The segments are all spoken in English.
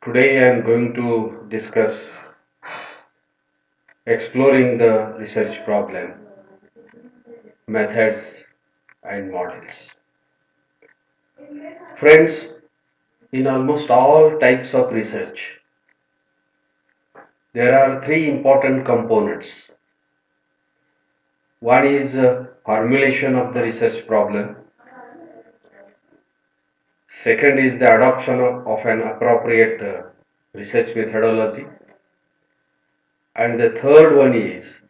Today I am going to discuss exploring the research problem, methods and models. Friends, in almost all types of research, there are three important components. One is formulation of the research problem. Second is the adoption of an appropriate research methodology. And the third one is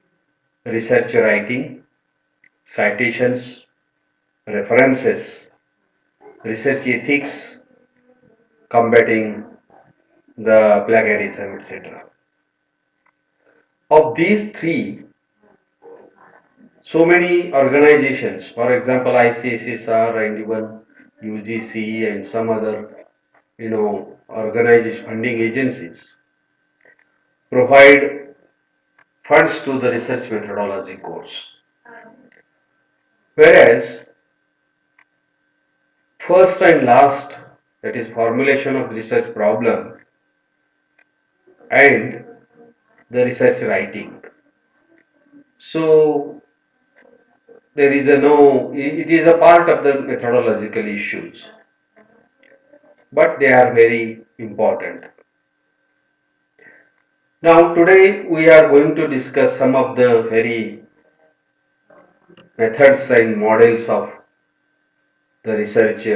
research writing, citations, references, research ethics, combating the plagiarism, etc. Of these three, so many organizations, for example, ICSSR and even UGC and some other, organization funding agencies provide funds to the research methodology course. Whereas first and last, that is formulation of the research problem and the research writing. So there is a no, it is a part of the methodological issues, but they are very important. Now today we are going to discuss some of the very methods and models of the research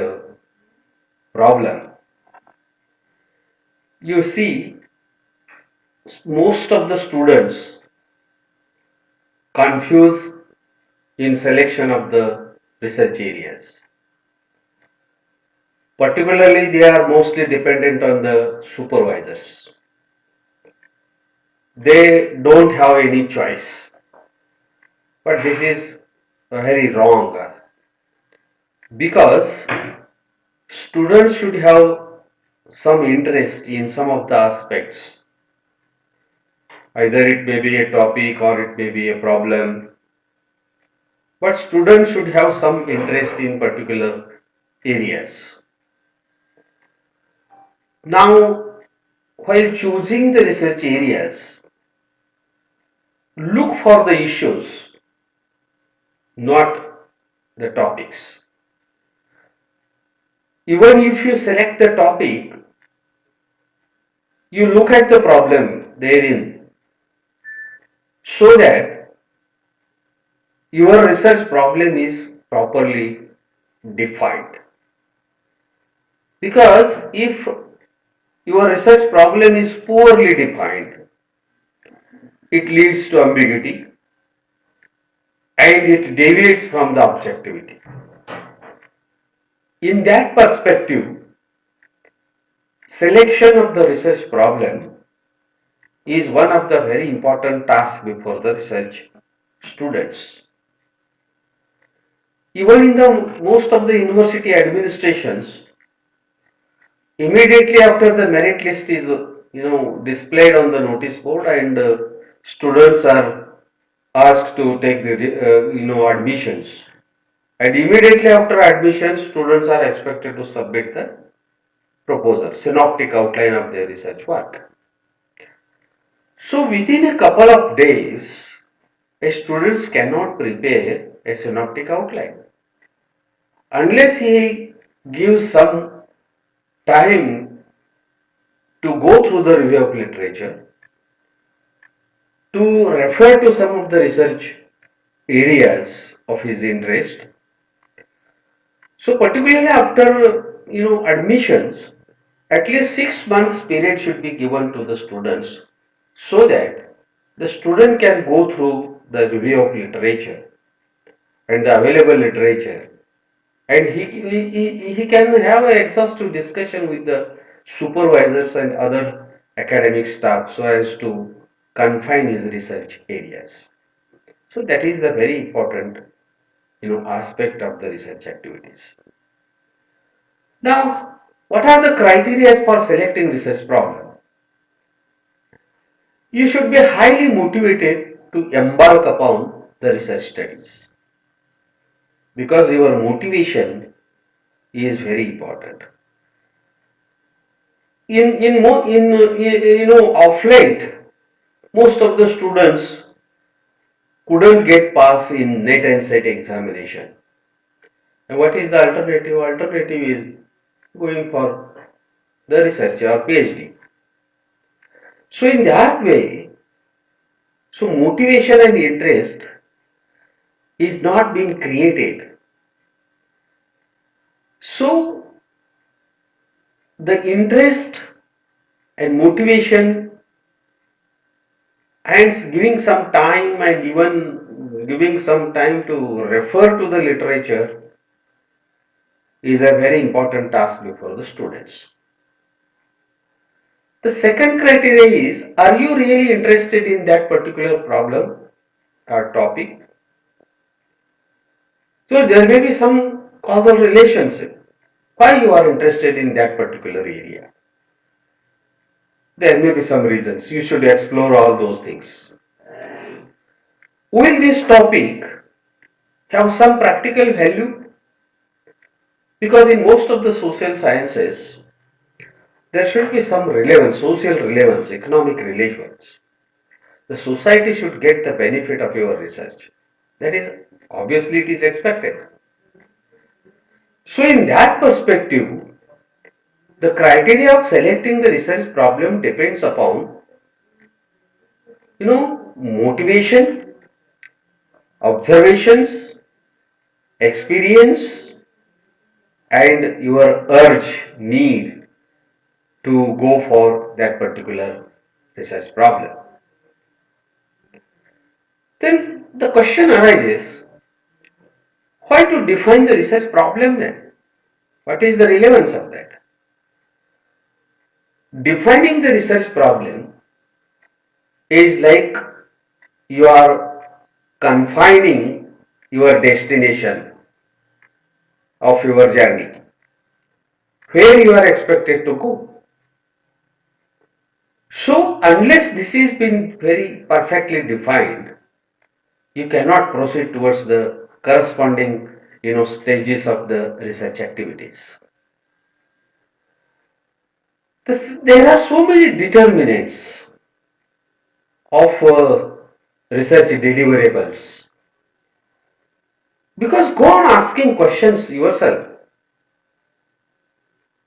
problem. You see, most of the students confuse in selection of the research areas. Particularly, they are mostly dependent on the supervisors. They don't have any choice. But this is very wrong because students should have some interest in some of the aspects. Either it may be a topic or it may be a problem. But students should have some interest in particular areas. Now, while choosing the research areas, look for the issues, not the topics. Even if you select the topic, you look at the problem therein so that your research problem is properly defined. Because if your research problem is poorly defined, it leads to ambiguity and it deviates from the objectivity. In that perspective, selection of the research problem is one of the very important tasks before the research students. Even in the most of the university administrations, immediately after the merit list is displayed on the notice board and students are asked to take the admissions, and immediately after admission students are expected to submit the proposal, synoptic outline of their research work. So within a couple of days, a student cannot prepare a synoptic outline unless he gives some time to go through the review of literature, to refer to some of the research areas of his interest. So particularly after admissions, at least 6 months period should be given to the students so that the student can go through the review of literature and the available literature, and he can have an exhaustive discussion with the supervisors and other academic staff so as to confine his research areas. So that is the very important aspect of the research activities. Now, what are the criteria for selecting research problem? You should be highly motivated to embark upon the research studies because your motivation is very important. of late, most of the students couldn't get pass in NET and SET examination. And what is the alternative? Alternative is going for the research or PhD. So in that way, so motivation and interest is not being created. So the interest and motivation and giving some time and even giving some time to refer to the literature is a very important task before the students. The second criteria is, are you really interested in that particular problem or topic? So there may be some causal relationship. Why you are interested in that particular area? There may be some reasons. You should explore all those things. Will this topic have some practical value? Because in most of the social sciences, there should be some relevance, social relevance, economic relevance. The society should get the benefit of your research. That is, obviously, it is expected. So, in that perspective, the criteria of selecting the research problem depends upon, motivation, observations, experience, and your urge, need to go for that particular research problem. Then the question arises, why to define the research problem then? What is the relevance of that? Defining the research problem is like you are confining your destination of your journey, where you are expected to go. So, unless this is been very perfectly defined, you cannot proceed towards the corresponding stages of the research activities. There are so many determinants of research deliverables, because go on asking questions yourself,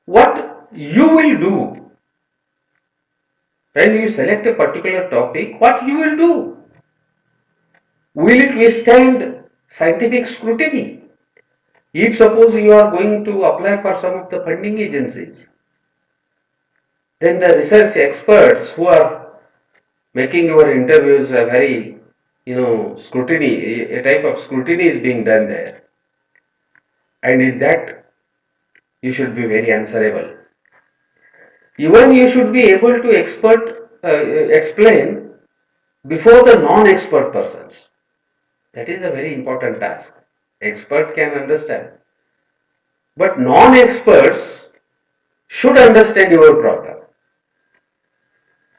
what you will do when you select a particular topic, what you will do, will it withstand scientific scrutiny? If suppose you are going to apply for some of the funding agencies, then the research experts who are making your interviews a very scrutiny, a type of scrutiny is being done there, and in that you should be very answerable. Even you should be able to explain before the non-expert persons. That is a very important task. Expert can understand, but non-experts should understand your problem.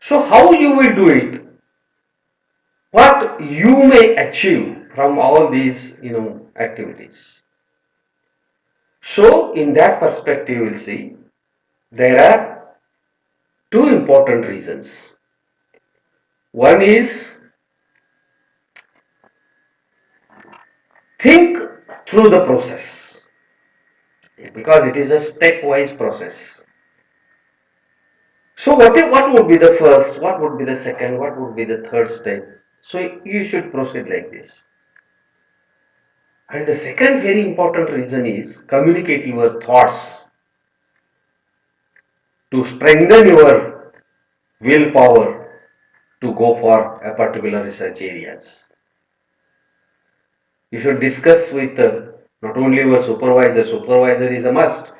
So how you will do it? What you may achieve from all these activities? So in that perspective, you will see there are two important reasons. One is, think through the process, because it is a stepwise process. So what would be the first, what would be the second, what would be the third step? So you should proceed like this. And the second very important reason is, communicate your thoughts to strengthen your willpower to go for a particular research areas. You should discuss with not only your supervisor, supervisor is a must,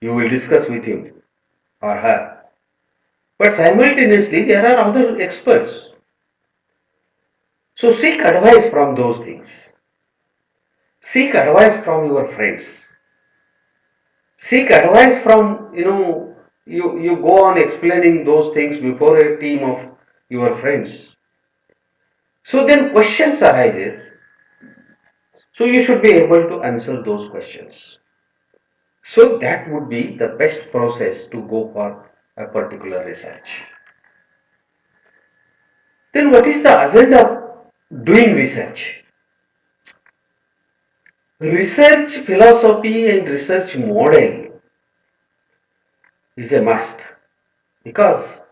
you will discuss with him or her, but simultaneously there are other experts. So seek advice from those things. Seek advice from your friends. Seek advice from, you go on explaining those things before a team of your friends. So then questions arises. So you should be able to answer those questions. So that would be the best process to go for a particular research. Then what is the agenda of doing research? Research philosophy and research model is a must, because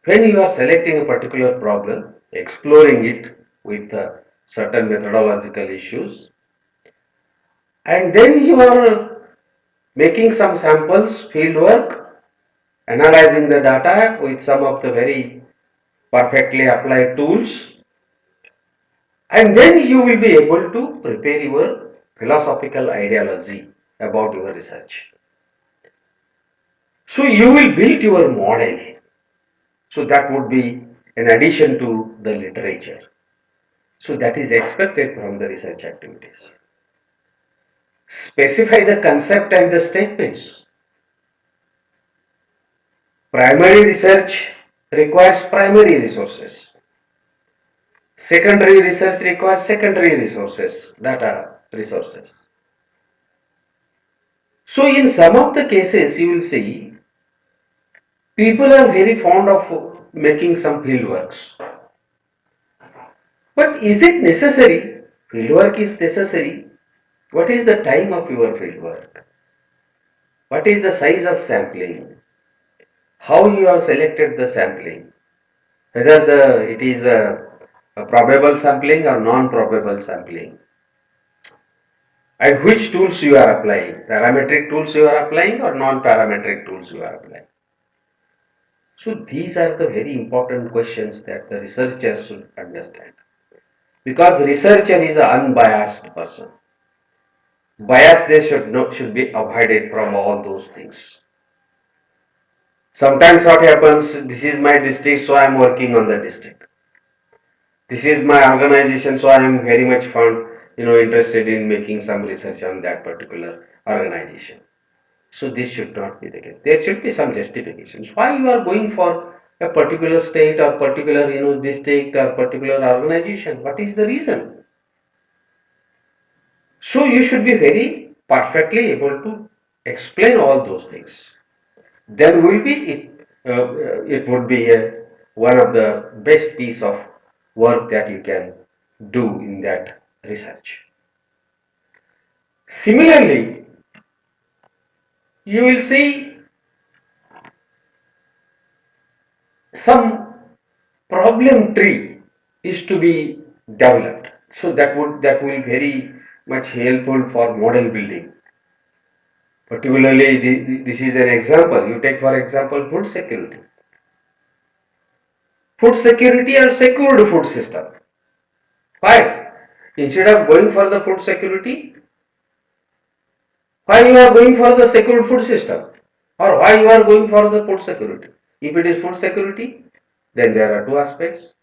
when you are selecting a particular problem, exploring it with certain methodological issues, and then you are making some samples, field work, analyzing the data with some of the very perfectly applied tools, and then you will be able to prepare your philosophical ideology about your research. So you will build your model. So that would be an addition to the literature. So that is expected from the research activities. Specify the concept and the statements. Primary research requires primary resources. Secondary research requires secondary resources, data resources. So in some of the cases you will see people are very fond of making some field works. But is it necessary? Field work is necessary. What is the time of your field work? What is the size of sampling? How you have selected the sampling? Whether it is a probable sampling or non-probable sampling? And which tools you are applying? Parametric tools you are applying or non-parametric tools you are applying? So these are the very important questions that the researcher should understand. Because researcher is an unbiased person. Bias they should be avoided from all those things. Sometimes what happens, this is my district, so I am working on the district. This is my organization, so I am very much interested in making some research on that particular organization. So this should not be the case. There should be some justifications. Why you are going for a particular state or particular district or particular organization? What is the reason? So you should be very perfectly able to explain all those things. Then will be it would be one of the best piece of work that you can do in that research. Similarly, you will see some problem tree is to be developed. So that will very much helpful for model building. Particularly, this is an example. You take for example food security. Food security or secured food system. Why? Instead of going for the food security, why you are going for the secured food system? Or why you are going for the food security? If it is food security, then there are two aspects.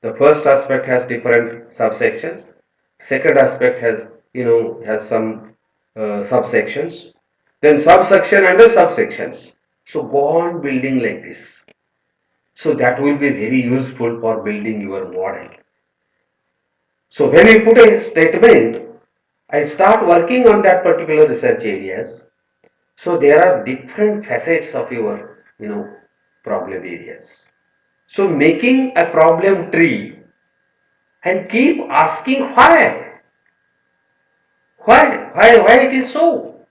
The first aspect has different subsections. Second aspect has some subsections. Then subsection under subsections. So go on building like this. So that will be very useful for building your model. So when you put a statement, I start working on that particular research areas. So there are different facets of your problem areas. So making a problem tree and keep asking why it is so.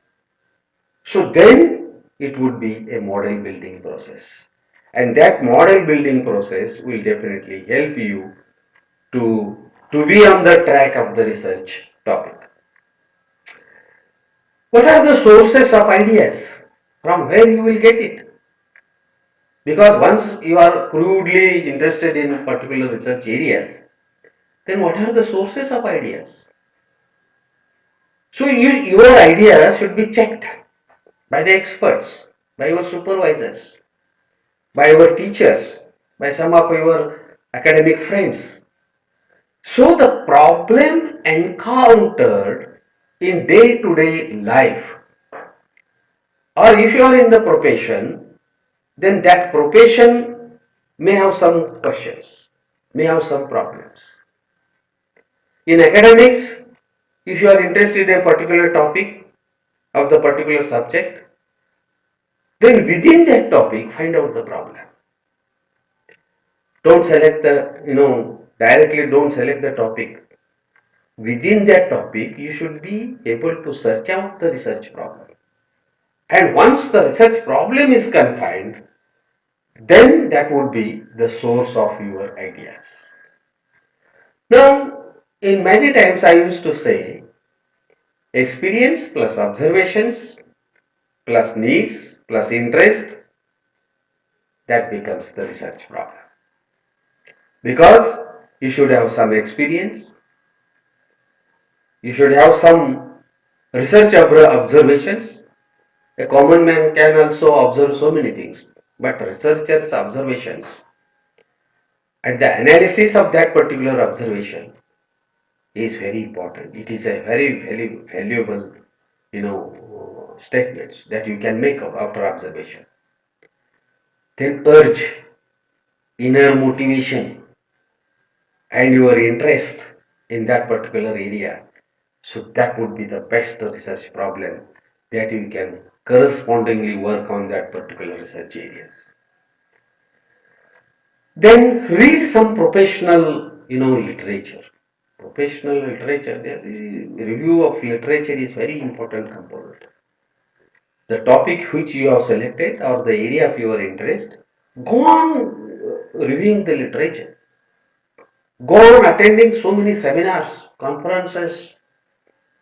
So then it would be a model building process, and that model building process will definitely help you to be on the track of the research topic. What are the sources of ideas? From where you will get it? Because once you are crudely interested in particular research areas, then what are the sources of ideas? So your ideas should be checked by the experts, by your supervisors, by your teachers, by some of your academic friends. So the problem encountered in day-to-day life, or if you are in the profession, then that profession may have some questions, may have some problems. In academics, if you are interested in a particular topic of the particular subject, Then within that topic, find out the problem. Don't select the, directly don't select the topic. Within that topic, you should be able to search out the research problem. And once the research problem is confined, then that would be the source of your ideas. Now, in many times I used to say experience plus observations plus needs plus interest, that becomes the research problem. Because you should have some experience, you should have some research observations. A common man can also observe so many things, but researchers' observations and the analysis of that particular observation is very important. It is a very valuable, statements that you can make after observation. Then urge, inner motivation, and your interest in that particular area. So that would be the best research problem that you can correspondingly work on that particular research areas. Then read some professional, literature. Professional literature, the review of literature is very important component. The topic which you have selected or the area of your interest, go on reviewing the literature. Go on attending so many seminars, conferences,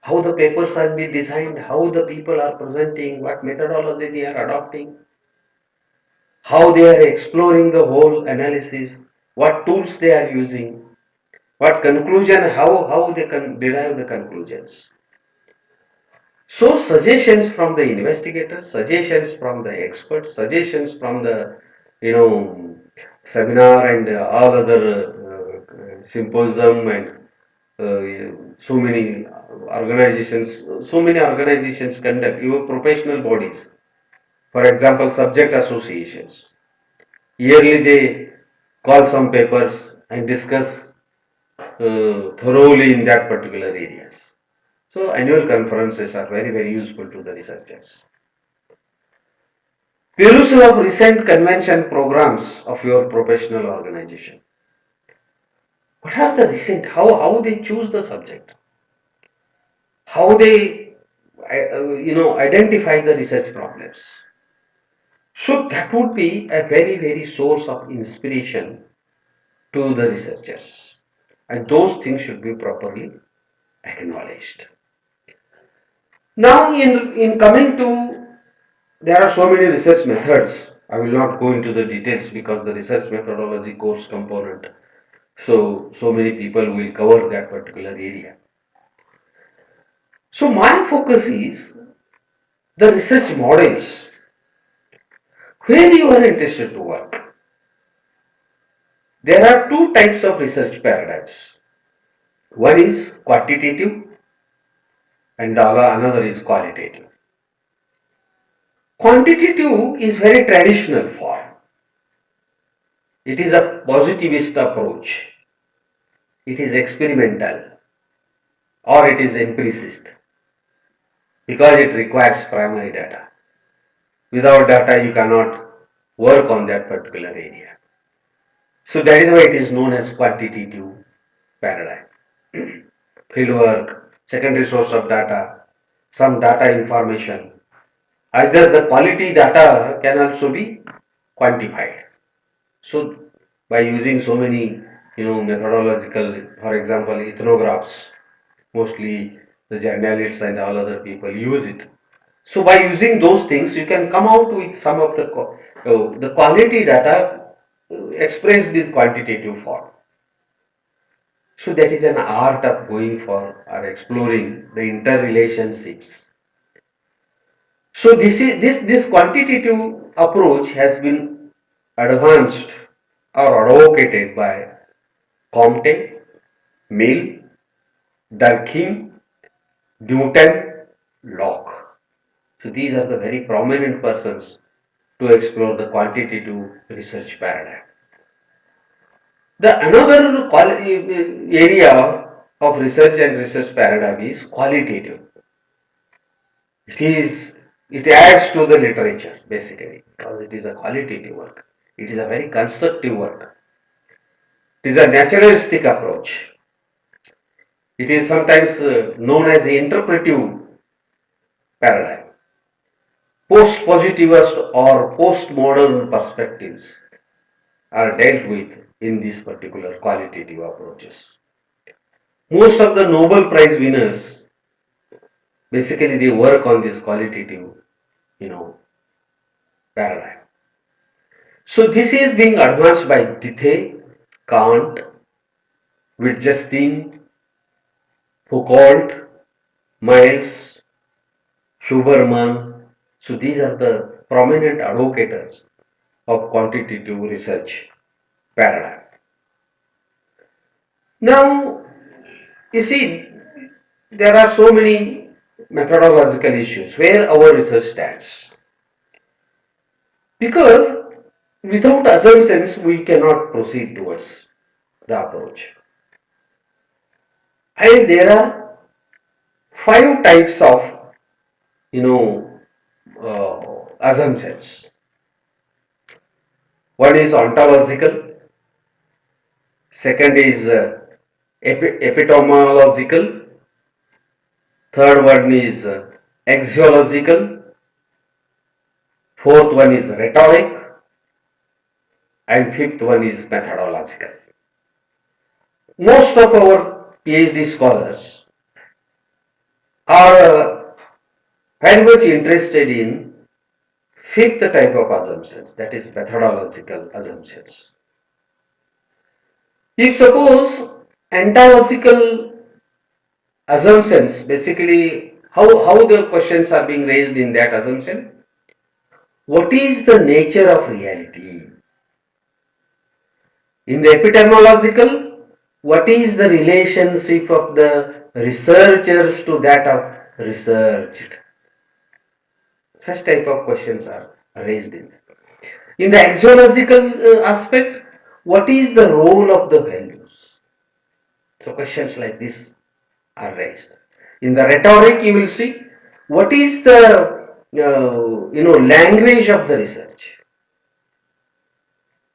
how the papers are being designed, how the people are presenting, what methodology they are adopting, how they are exploring the whole analysis, what tools they are using, what conclusion, how they can derive the conclusions. So suggestions from the investigators, suggestions from the experts, suggestions from the you know seminar and all other symposium and so many organizations conduct your professional bodies. For example, subject associations. Yearly they call some papers and discuss thoroughly in that particular areas. So annual conferences are very useful to the researchers. Perusal of recent convention programs of your professional organization. What are the recent, how they choose the subject? How they, identify the research problems? So that would be a very source of inspiration to the researchers. And those things should be properly acknowledged. Now in coming to, there are so many research methods. I will not go into the details because the research methodology course component. So many people will cover that particular area. So my focus is the research models where you are interested to work. There are two types of research paradigms. One is quantitative and the another is qualitative. Quantitative is very traditional form. It is a positivist approach. It is experimental or it is empiricist because it requires primary data. Without data, you cannot work on that particular area. So that is why it is known as quantitative paradigm. Fieldwork, secondary source of data, some data information. Either the quality data can also be quantified. So by using so many, methodological, for example, ethnographs, mostly the journalists and all other people use it. So by using those things, you can come out with some of the quality data expressed in quantitative form. So that is an art of going for or exploring the interrelationships. So this quantitative approach has been advanced or advocated by Comte, Mill, Durkheim, Newton, Locke. So these are the very prominent persons to explore the quantitative research paradigm. The another area of research and research paradigm is qualitative. It is It adds to the literature basically because it is a qualitative work. It is a very constructive work. It is a naturalistic approach. It is sometimes known as the interpretive paradigm. Post-positivist or post-modern perspectives are dealt with in these particular qualitative approaches. Most of the Nobel Prize winners basically they work on this qualitative, you know, paradigm. So this is being advanced by Dithe, Kant, Wittgenstein, Foucault, Miles, Huberman. So these are the prominent advocates of quantitative research paradigm. Now, you see, there are so many methodological issues where our research stands. Because without assumptions, we cannot proceed towards the approach. And there are five types of, you know, assumptions. One is ontological, second is epistemological, third one is axiological, fourth one is rhetoric, and fifth one is methodological. Most of our PhD scholars are very much interested in fifth type of assumptions, that is methodological assumptions. If suppose ontological assumptions, basically how the questions are being raised in that assumption, what is the nature of reality? In the epistemological, what is the relationship of the researchers to that of researched? Such type of questions are raised in. In the axiological aspect, what is the role of the values? So questions like this are raised. In the rhetoric, you will see what is the language of the research.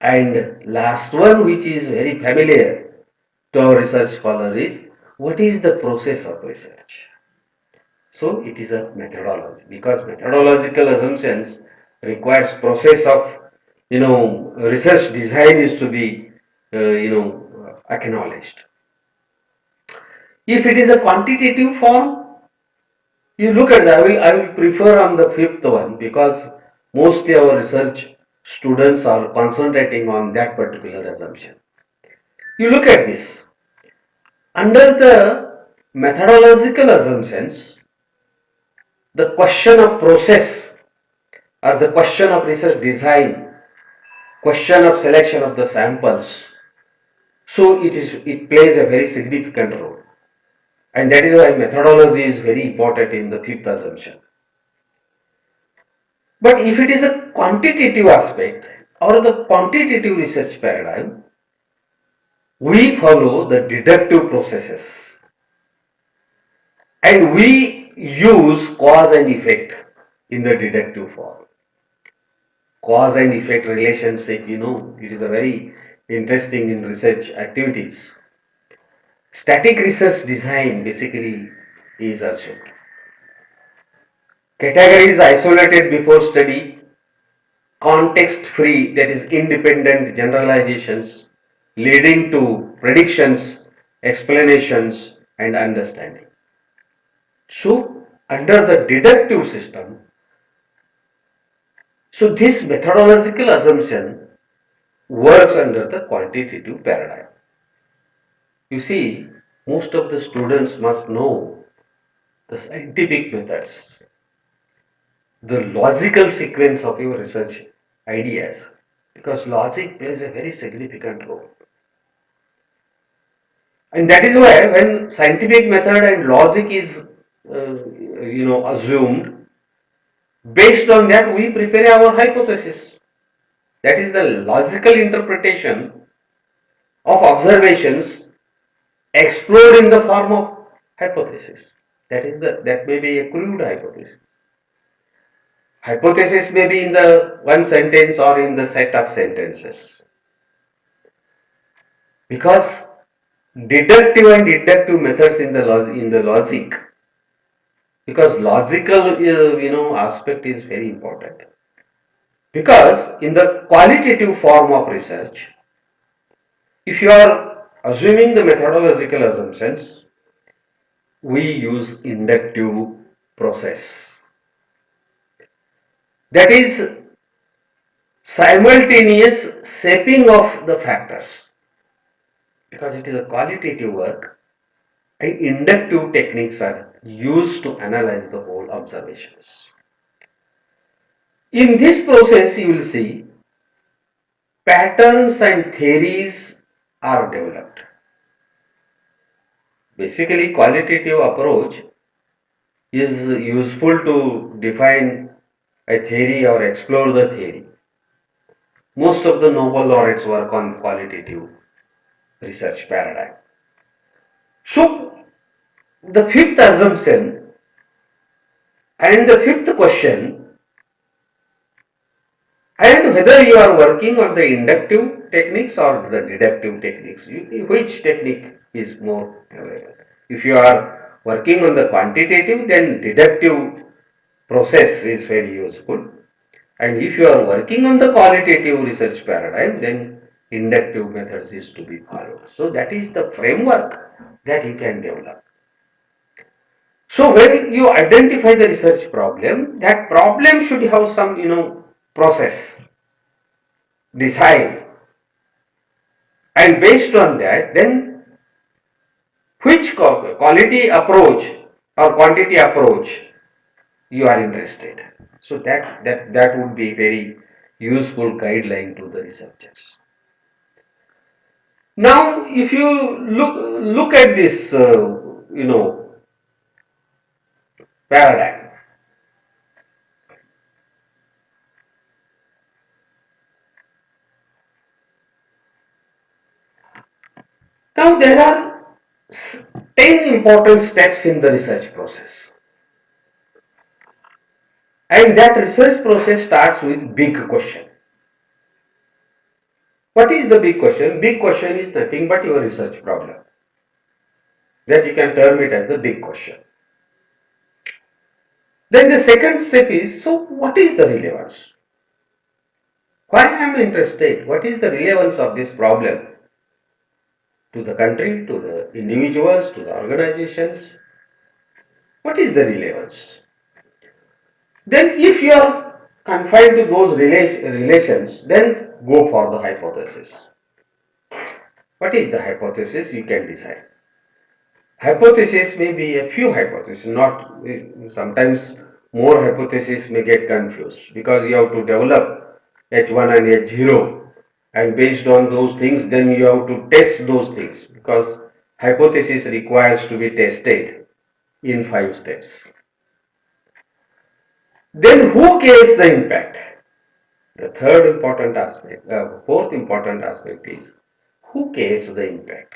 And last one, which is very familiar to our research scholar, is what is the process of research. So it is a methodology because methodological assumptions requires process of research design is to be acknowledged. If it is a quantitative form, you look at that. I will prefer on the fifth one because mostly our research students are concentrating on that particular assumption. You look at this. Under the methodological assumptions, the question of process or the question of research design, question of selection of the samples, so it plays a very significant role. And that is why methodology is very important in the fifth assumption. But if it is a quantitative aspect or the quantitative research paradigm, we follow the deductive processes and we use cause and effect in the deductive form. Cause and effect relationship, it is a very interesting in research activities. Static research design basically is assumed. Category is isolated before study, context free, that is independent generalizations leading to predictions, explanations, and understanding. So, under the deductive system, so this methodological assumption works under the quantitative paradigm. You see, most of the students must know the scientific methods, the logical sequence of your research ideas, because logic plays a very significant role. And that is why when scientific method and logic is assumed, based on that we prepare our hypothesis. That is the logical interpretation of observations explored in the form of hypothesis. That may be a crude hypothesis. Hypothesis may be in the one sentence or in the set of sentences. Because deductive and inductive methods in the logic, because logical aspect is very important. Because in the qualitative form of research, if you are assuming the methodological assumptions, we use inductive process. That is simultaneous shaping of the factors. Because it is a qualitative work, and inductive techniques are used to analyze the whole observations. In this process, you will see patterns and theories are developed. Basically, qualitative approach is useful to define a theory or explore the theory. Most of the Nobel laureates work on qualitative research paradigm. So, the fifth assumption and the fifth question, and whether you are working on the inductive techniques or the deductive techniques, which technique is more favorable? If you are working on the quantitative, then deductive process is very useful. And if you are working on the qualitative research paradigm, then inductive methods is to be followed. So that is the framework that you can develop. So when you identify the research problem, that problem should have some process, decide, and based on that, then which quality approach or quantity approach you are interested. So that would be very useful guideline to the researchers. Now, if you look at this, paradigm. Now, there are 10 important steps in the research process, and that research process starts with big question. What is the big question? Big question is nothing but your research problem. That you can term it as the big question. Then the second step is, so what is the relevance? Why am I interested? What is the relevance of this problem to the country, to the individuals, to the organizations? What is the relevance? Then if you are confined to those relations, then go for the hypothesis. What is the hypothesis? You can decide. Hypothesis may be a few hypotheses, not sometimes more hypotheses may get confused because you have to develop H1 and H0, and based on those things then you have to test those things because hypothesis requires to be tested in 5 steps. Then who carries the impact? The fourth important aspect is who carries the impact?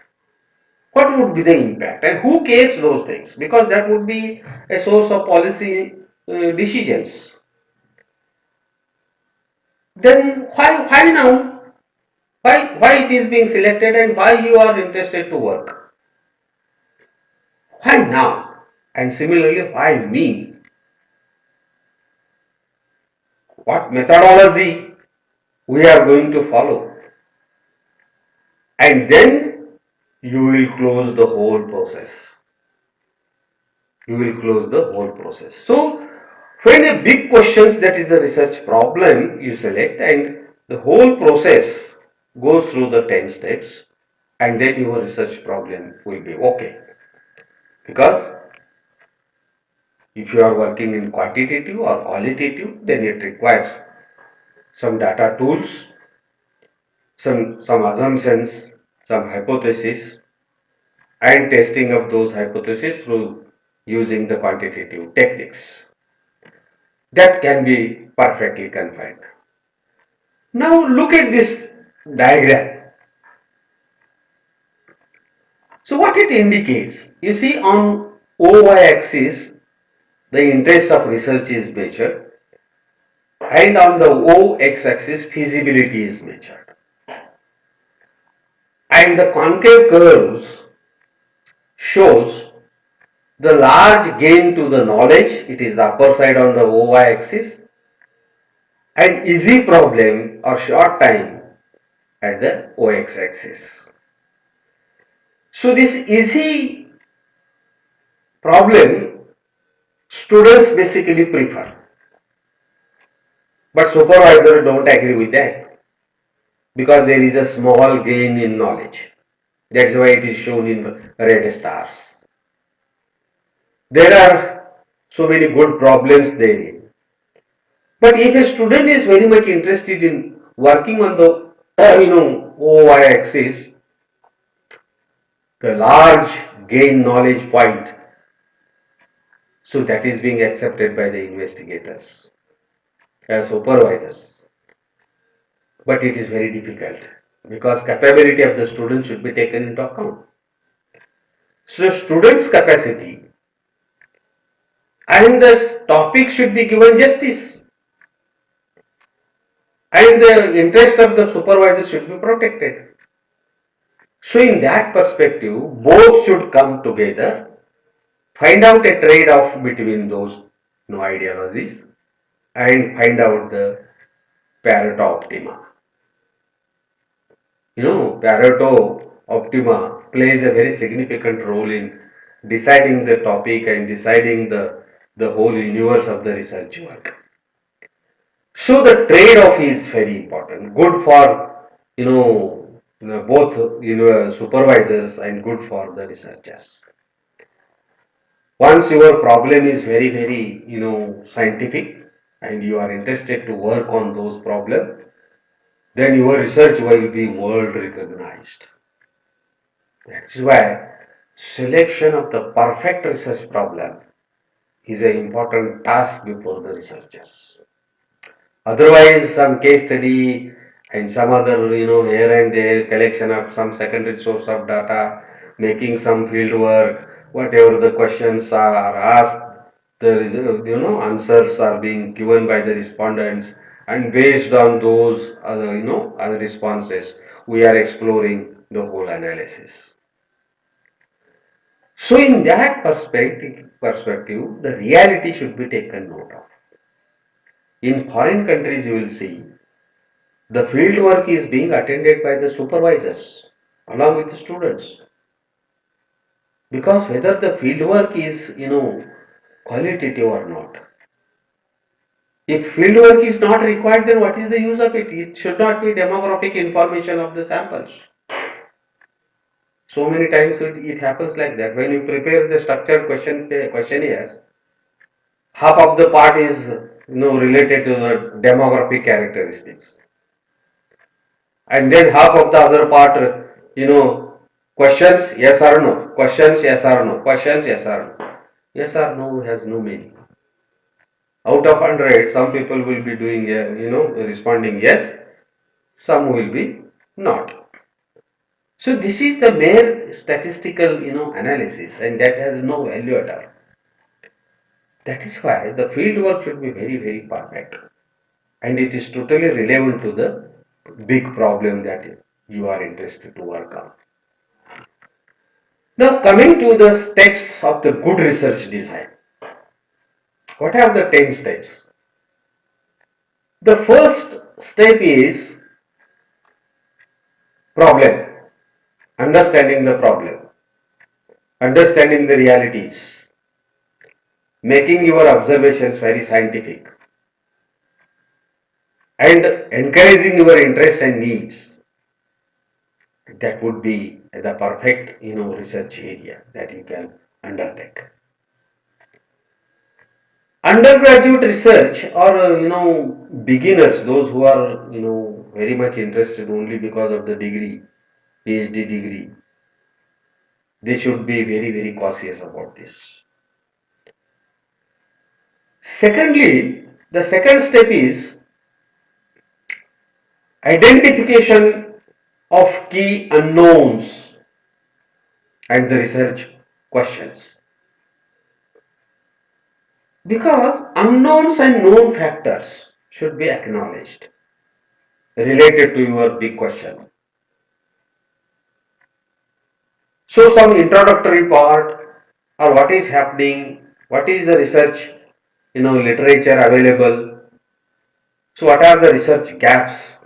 What would be the impact and who cares those things? Because that would be a source of policy decisions. Then why now? Why it is being selected and why you are interested to work? Why now? And similarly, why me? What methodology we are going to follow? And then you will close the whole process. You will close the whole process. So when a big questions, that is the research problem, you select, and the whole process goes through the 10 steps, and then your research problem will be okay. Because if you are working in quantitative or qualitative, then it requires some data tools, some assumptions, some hypotheses, and testing of those hypotheses through using the quantitative techniques. That can be perfectly confined. Now look at this diagram. So what it indicates, you see on OY axis the interest of research is measured, and on the OX-axis feasibility is measured. And the concave curves shows the large gain to the knowledge, it is the upper side on the OY-axis, and easy problem or short time at the OX-axis. So this easy problem students basically prefer, but supervisors don't agree with that because there is a small gain in knowledge. That's why it is shown in red stars. There are so many good problems there. But if a student is very much interested in working on the OY axis, the large gain knowledge point, so that is being accepted by the investigators as supervisors. But it is very difficult because capability of the student should be taken into account. So students' capacity and the topic should be given justice, and the interest of the supervisor should be protected. So in that perspective, both should come together, find out a trade-off between those ideologies, and find out the Pareto optima. Pareto optima plays a very significant role in deciding the topic and deciding the whole universe of the research work. So the trade-off is very important. Good for both supervisors and good for the researchers. Once your problem is very very scientific and you are interested to work on those problems, then your research will be world recognized. That's why selection of the perfect research problem is an important task before the researchers. Otherwise, some case study and some other, here and there collection of some secondary source of data, making some field work, whatever the questions are asked, the answers are being given by the respondents, and based on those other, other responses, we are exploring the whole analysis. So, in that perspective, the reality should be taken note of. In foreign countries, you will see the field work is being attended by the supervisors along with the students. Because whether the field work is, qualitative or not. If field work is not required, then what is the use of it? It should not be demographic information of the samples. So many times it happens like that. When you prepare the structured questionnaires, half of the part is related to the demographic characteristics, and then half of the other part, questions yes or no, questions yes or no, questions yes or no. Yes or no has no meaning. Out of 100, some people will be doing, responding yes, some will be not. So this is the mere statistical, analysis, and that has no value at all. That is why the field work should be very, very perfect, and it is totally relevant to the big problem that you are interested to work on. Now, coming to the steps of the good research design. What are the 10 steps? The first step is problem, understanding the problem, understanding the realities, making your observations very scientific, and encouraging your interests and needs. That would be the perfect, research area that you can undertake. Undergraduate research or beginners, those who are very much interested only because of the degree, PhD degree, they should be very very cautious about this. Secondly, the second step is identification of key unknowns and the research questions, because unknowns and known factors should be acknowledged related to your big question. So some introductory part or what is happening, what is the research, literature available. So what are the research gaps?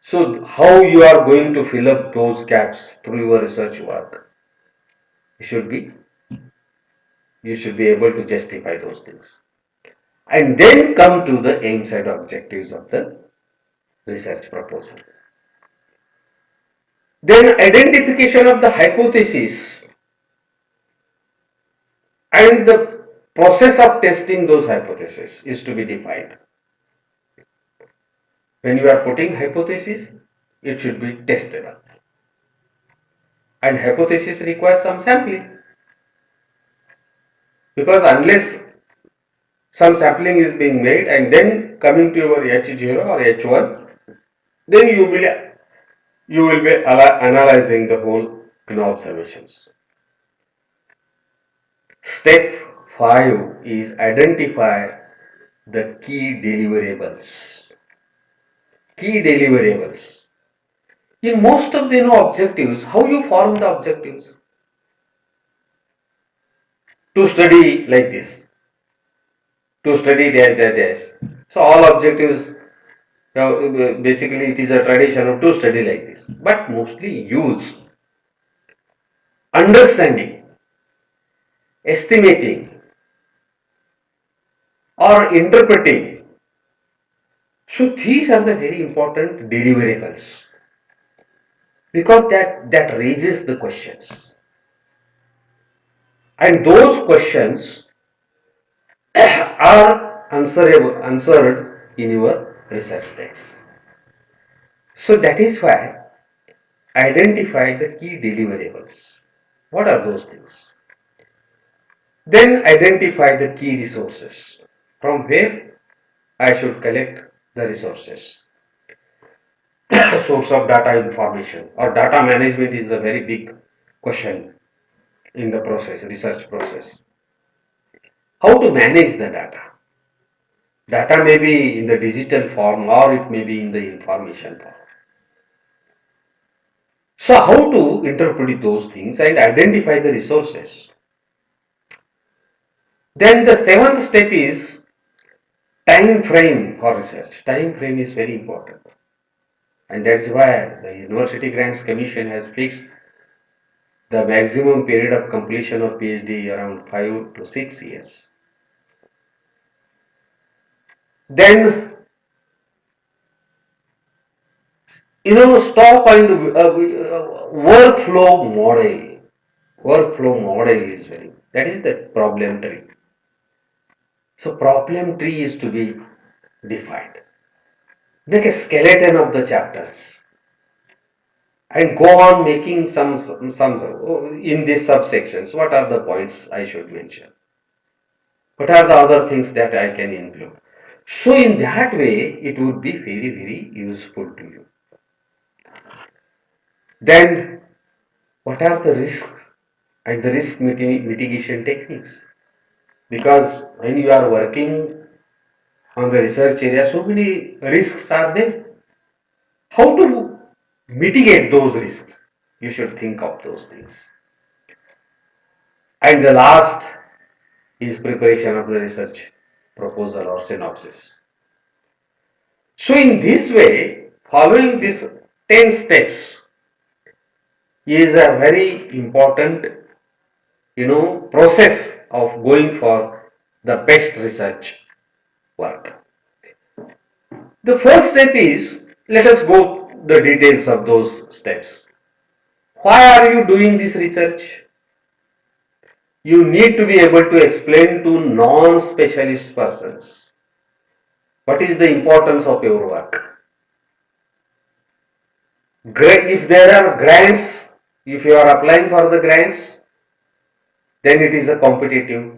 So how you are going to fill up those gaps through your research work? You should be you should be able to justify those things. And then come to the aims and objectives of the research proposal. Then identification of the hypothesis and the process of testing those hypotheses is to be defined. When you are putting hypothesis, it should be testable. And hypothesis requires some sampling. Because unless some sampling is being made and then coming to your H0 or H1, then you will be analyzing the whole observations. Step 5 is identify the key deliverables. Key deliverables. In most of the objectives, how you form the objectives? To study like this, to study dash dash dash. So all objectives, basically it is a tradition of to study like this, but mostly use understanding, estimating, or interpreting. So these are the very important deliverables because that raises the questions, and those questions are answered in your research text. So that is why identify the key deliverables. What are those things? Then identify the key resources. From where I should collect the resources. Source of data information or data management is the very big question in the process, research process. How to manage the data? Data may be in the digital form or it may be in the information form. So how to interpret those things and identify the resources? Then the seventh step is time frame for research. Time frame is very important. And that's why the University Grants Commission has fixed the maximum period of completion of PhD around 5 to 6 years. Then, stop and workflow model. Workflow model is that is the problem tree. So problem tree is to be defined. Make a skeleton of the chapters and go on making some in these subsections. What are the points I should mention? What are the other things that I can include? So in that way, it would be very, very useful to you. Then, what are the risks and the risk mitigation techniques? Because when you are working on the research area, so many risks are there. How to mitigate those risks? You should think of those things. And the last is preparation of the research proposal or synopsis. So in this way, following these 10 steps is a very important, process of going for the best research work. The first step is, let us go the details of those steps. Why are you doing this research? You need to be able to explain to non-specialist persons what is the importance of your work. If there are grants, if you are applying for the grants, then it is a competitive.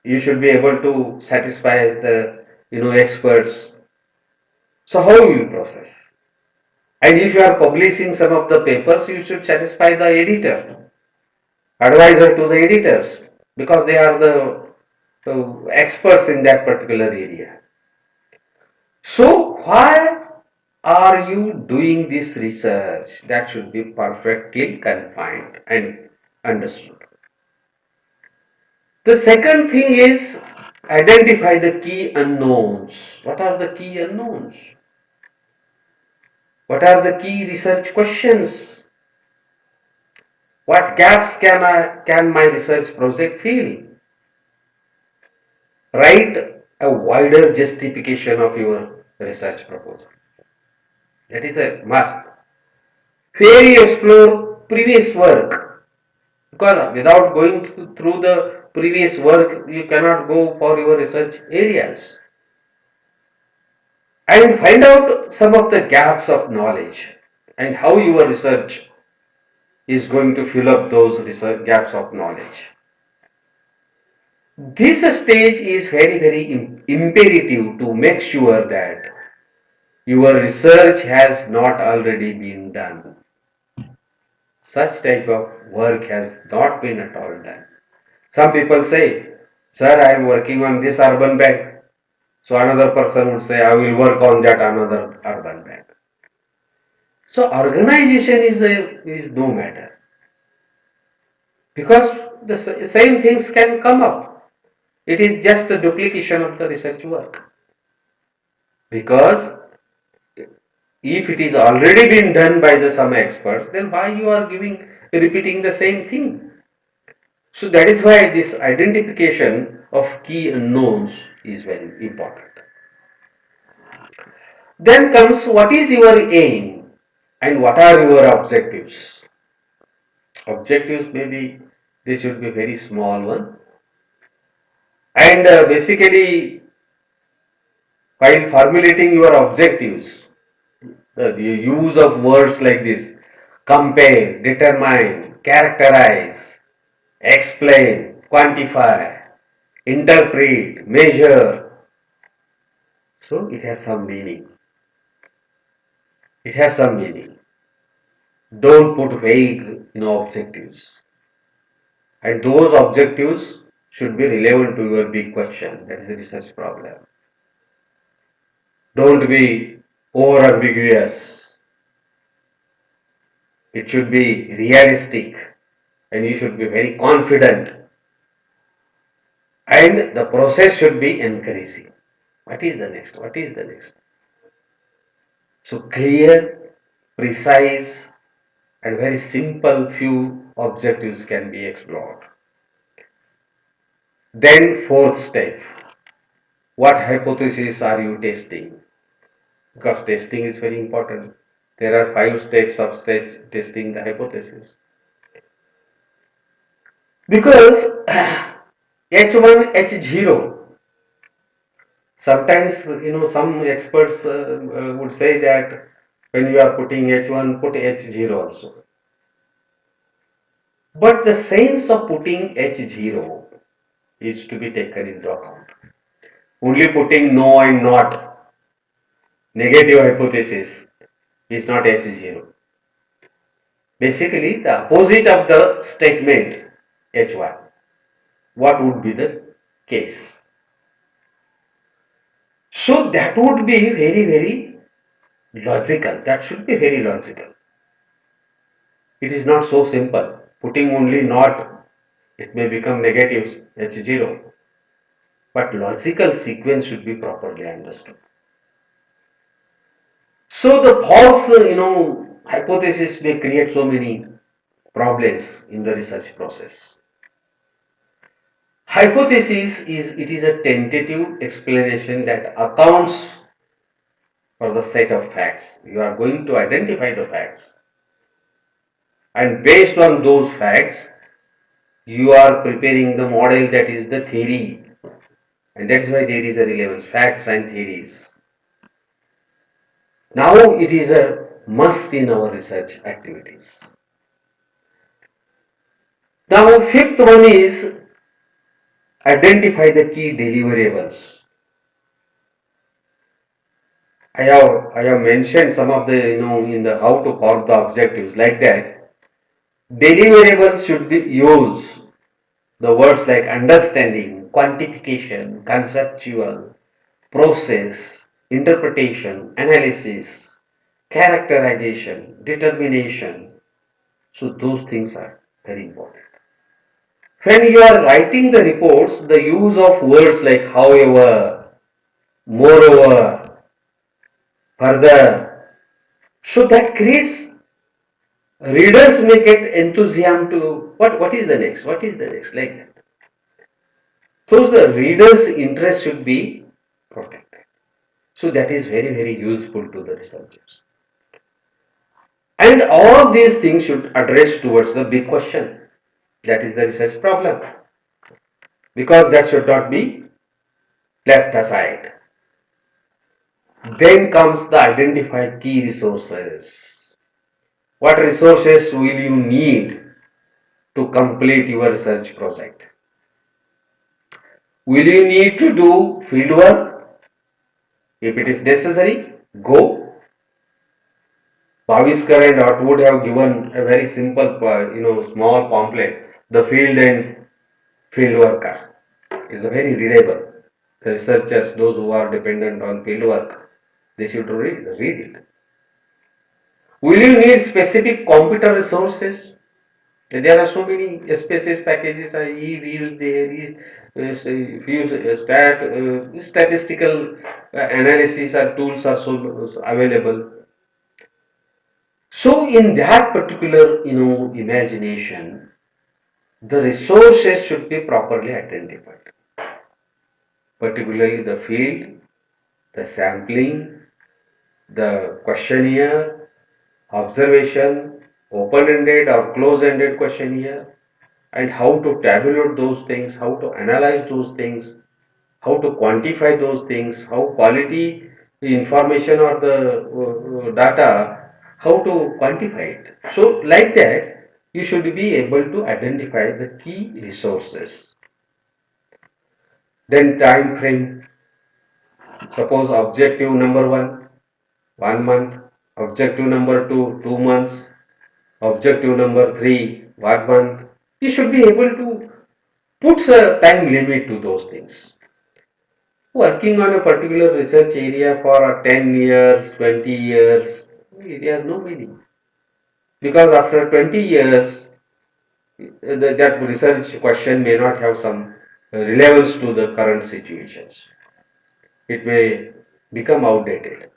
You should be able to satisfy the experts. So how you will process? And if you are publishing some of the papers, you should satisfy the editor, advisor to the editors, because they are the experts in that particular area. So why are you doing this research? That should be perfectly confined and understood. The second thing is identify the key unknowns. What are the key unknowns? What are the key research questions? What gaps can my research project fill? Write a wider justification of your research proposal. That is a must. Where you explore previous work, because without going through the previous work, you cannot go for your research areas. And find out some of the gaps of knowledge and how your research is going to fill up those research gaps of knowledge. This stage is very, very imperative to make sure that your research has not already been done. Such type of work has not been at all done. Some people say, sir, I am working on this urban bank. So another person would say, I will work on that another urban bank. So organization is no matter, because the same things can come up. It is just a duplication of the research work. Because if it is already been done by the some experts, then why you are repeating the same thing? So that is why this identification of key unknowns is very important. Then comes what is your aim and what are your objectives. Objectives maybe they should be very small one, and basically while formulating your objectives, the use of words like this: compare, determine, characterize, explain, quantify, interpret, measure. So it has some meaning. It has some meaning. Don't put vague, objectives. And those objectives should be relevant to your big question. That is a research problem. Don't be over ambiguous. It should be realistic and you should be very confident. And the process should be encouraging. What is the next? What is the next? So clear, precise, and very simple few objectives can be explored. Then fourth step, what hypothesis are you testing? Because testing is very important. There are 5 steps of testing the hypothesis. Because H1, H0, sometimes some experts would say that when you are putting H1, put H0 also. But the sense of putting H0 is to be taken into account. Only putting no and not, negative hypothesis, is not H0. Basically, the opposite of the statement H1. What would be the case? So that would be very, very logical. That should be very logical. It is not so simple. Putting only not, it may become negative H0. But logical sequence should be properly understood. So the false, hypothesis may create so many problems in the research process. Hypothesis is a tentative explanation that accounts for the set of facts. You are going to identify the facts, and based on those facts, you are preparing the model, that is the theory, and that's why there is a relevance, facts and theories. Now it is a must in our research activities. Now fifth one is identify the key deliverables. I have mentioned some of the in the how to form the objectives like that. Deliverables should be used the words like understanding, quantification, conceptual, process, interpretation, analysis, characterization, determination. So those things are very important. When you are writing the reports, the use of words like however, moreover, further, so that creates readers may get enthusiasm to what is the next, what is the next, like that. So the reader's interest should be protected. So that is very, very useful to the researchers. And all these things should address towards the big question. That is the research problem. Because that should not be left aside. Then comes the identify key resources. What resources will you need to complete your research project? Will you need to do field work? If it is necessary, go. Bhaviskar and Atwood have given a very simple, small pamphlet, The Field and Field Worker. It's very readable. The researchers, those who are dependent on field work, they should read it. Will you need specific computer resources? There are so many spaces packages. We use there. We use statistical analysis or tools are so available. So in that particular, imagination, the resources should be properly identified, particularly the field, the sampling, the questionnaire, observation, open-ended or close-ended questionnaire, and how to tabulate those things, how to analyze those things, how to quantify those things, how quality the information or the data, how to quantify it. So like that, you should be able to identify the key resources. Then time frame. Suppose objective number 1 month, objective number 2, 2 months, objective number 3, 1 month. You should be able to put a time limit to those things. Working on a particular research area for 10 years, 20 years, it has no meaning. Because after 20 years, that research question may not have some relevance to the current situations. It may become outdated.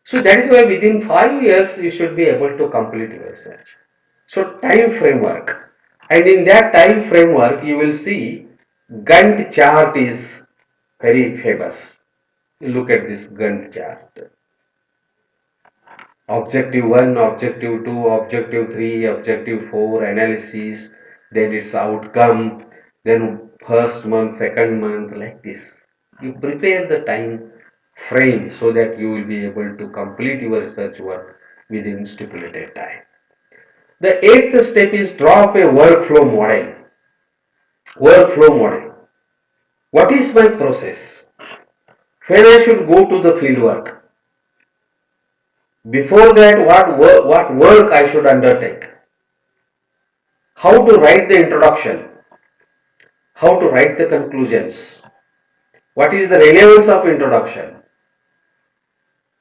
So that is why within 5 years you should be able to complete your research. So time framework. And in that time framework you will see Gantt chart is very famous. You look at this Gantt chart. Objective 1, Objective 2, Objective 3, Objective 4, analysis, then its outcome, then first month, second month, like this. You prepare the time frame so that you will be able to complete your research work within stipulated time. The eighth step is draw up a workflow model. Workflow model. What is my process? When I should go to the field work? Before that, what work I should undertake? How to write the introduction? How to write the conclusions? What is the relevance of introduction?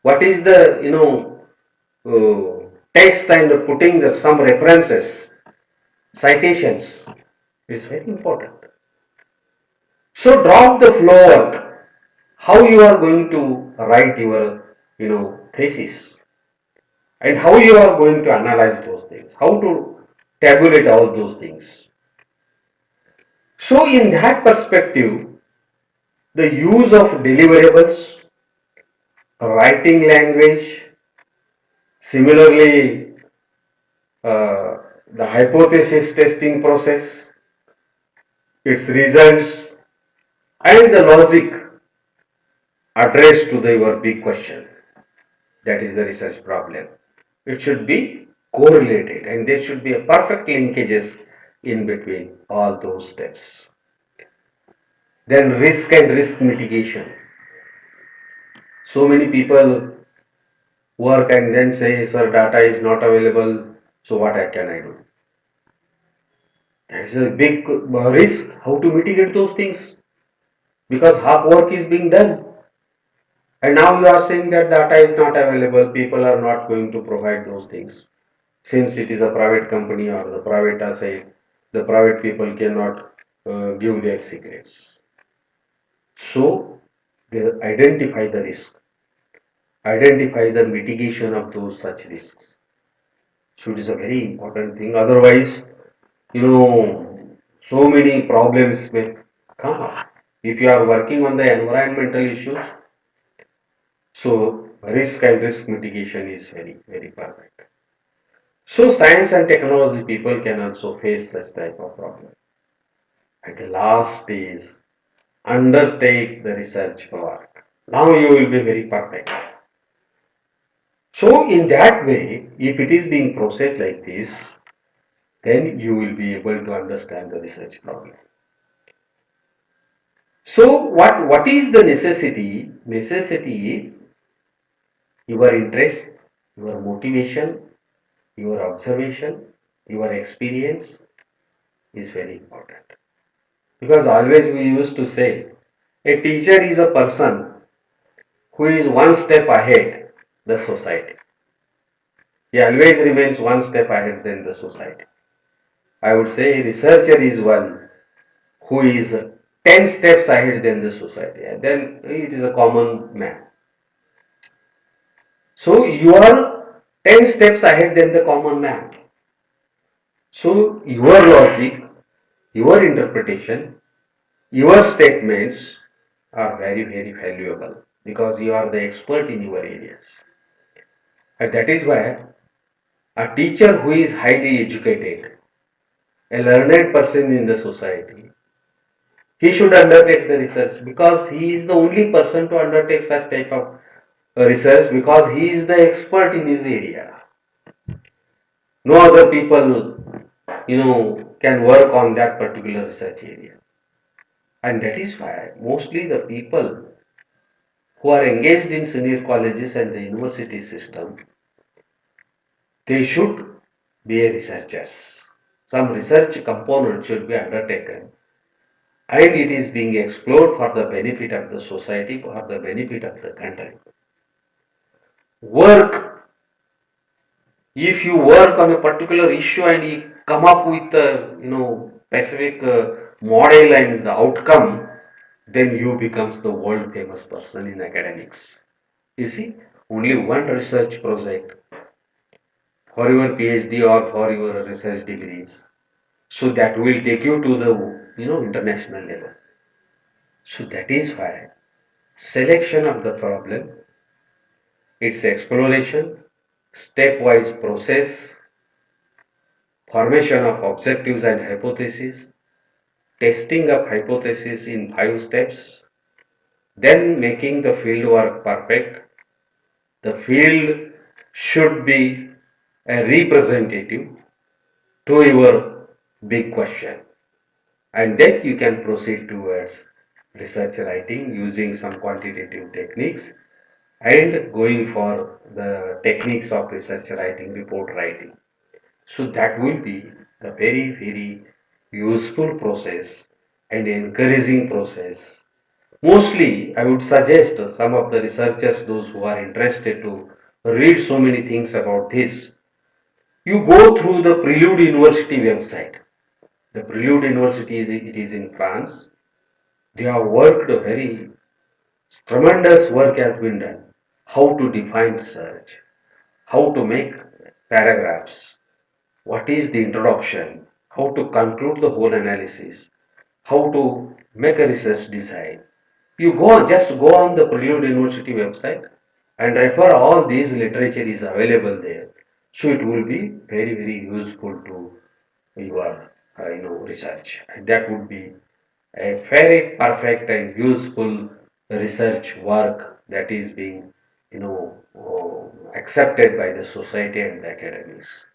What is the text and putting some references, citations is very important. So drop the flow work. How you are going to write your thesis, and how you are going to analyze those things, how to tabulate all those things. So in that perspective, the use of deliverables, writing language, similarly the hypothesis testing process, its results, and the logic addressed to your big question. That is the research problem. It should be correlated and there should be a perfect linkages in between all those steps. Then risk and risk mitigation. So many people work and then say, sir, data is not available, so what can I do? That is a big risk. How to mitigate those things? because half work is being done. And now you are saying that data is not available, people are not going to provide those things. Since it is a private company or the private asset, the private people cannot give their secrets. So they identify the risk, identify the mitigation of those such risks. So it is a very important thing. Otherwise, so many problems may come up. If you are working on the environmental issues, so risk and risk mitigation is very, very perfect. So science and technology people can also face such type of problem. At the last is undertake the research work. Now you will be very perfect. So in that way, if it is being processed like this, then you will be able to understand the research problem. So what is the necessity? Necessity is your interest, your motivation, your observation, your experience is very important. Because always we used to say a teacher is a person who is one step ahead the society. He always remains one step ahead than the society. I would say a researcher is one who is 10 steps ahead than the society. And then it is a common man. So you are 10 steps ahead than the common man. So your logic, your interpretation, your statements are very, very valuable because you are the expert in your areas. And that is why a teacher who is highly educated, a learned person in the society, he should undertake the research because he is the only person to undertake such type of research because he is the expert in his area. No other people, can work on that particular research area. And that is why mostly the people who are engaged in senior colleges and the university system, they should be researchers. Some research component should be undertaken and it is being explored for the benefit of the society, for the benefit of the country. Work, if you work on a particular issue and you come up with a specific model and the outcome, then you becomes the world famous person in academics. You see, only one research project for your PhD or for your research degrees. So that will take you to the international level. So that is why selection of the problem, its exploration, stepwise process, formation of objectives and hypotheses, testing of hypotheses in 5 steps, then making the field work perfect. The field should be a representative to your big question. And then you can proceed towards research writing using some quantitative techniques and going for the techniques of research writing, report writing. So that will be the very, very useful process and encouraging process. Mostly, I would suggest some of the researchers, those who are interested to read so many things about this, you go through the Prelude University website. The Prelude University it is in France. They have worked a very tremendous work has been done. How to define research, how to make paragraphs, what is the introduction, how to conclude the whole analysis, how to make a research design. You just go on the Prelude University website and refer all these literature is available there. So it will be very, very useful to your research. And that would be a very perfect and useful research work that is being accepted by the society and the academics.